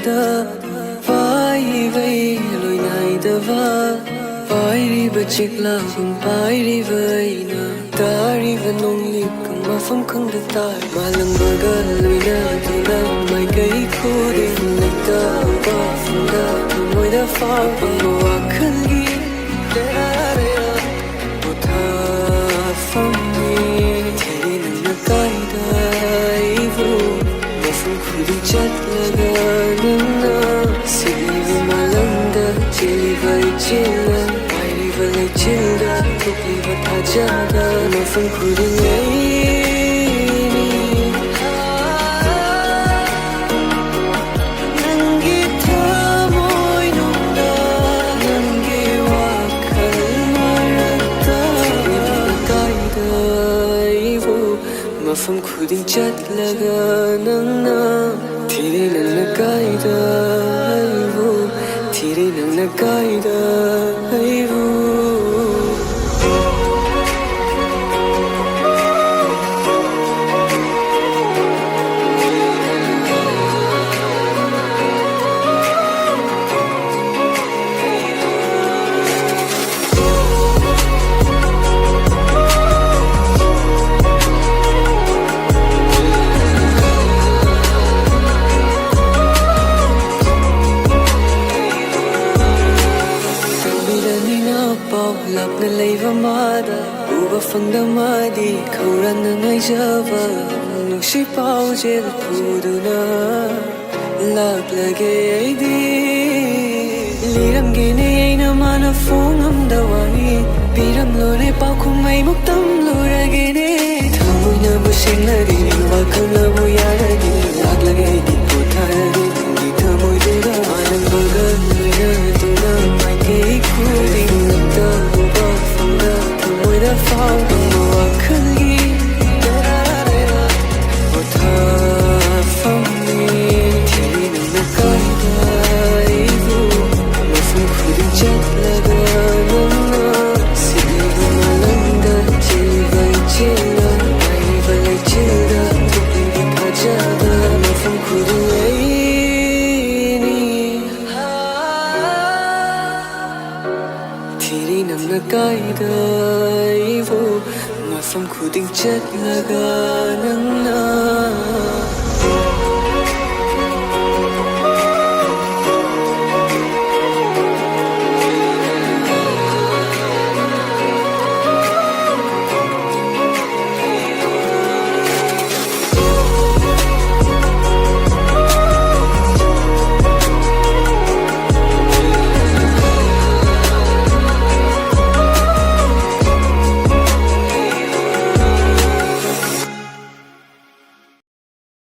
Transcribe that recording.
da vai vai loi nai da va vai ri ba chik la hum vai ri vai na ta ri va nong li kang ma pham khang da tai ma lang ba ga loi na tu na mai kai khu ding lai ta ba pham da moi da fa ba wa khan gi da ra ra bo tha pham ni thei na na kai dai vu ma pham khu di chat la ga na si ma lang da chi vai chi la vai ri va lai chi da tu ki va tha ja da ma pham khu di ngai Mafam khuding chat laga nang na thire nang na kaida aivu thire nang na kaida aivu lap na leiva mada uba fangda madi khauran na ngai java nuksi pau jel phuduna lap lage di liram ge ne na mana phongam dawai piram lore pau khumai muktam lore ge ne thamui na busin na ri wa khana bu ya ri lap lage di puthar ri di thamui de ga anang baga na tu na mai ke khudi ta da phao mùa khơi da da da một thơ phong ni thì đừng có coi ai vu mà phong khu đi chết là ga nắng xin đừng mà lần da chỉ vậy chỉ là ai vậy chỉ là thuộc về ta cha da mà phong khu đi ấy thì đi nằm là cái đời mà phong khu tình chết là ga nắng na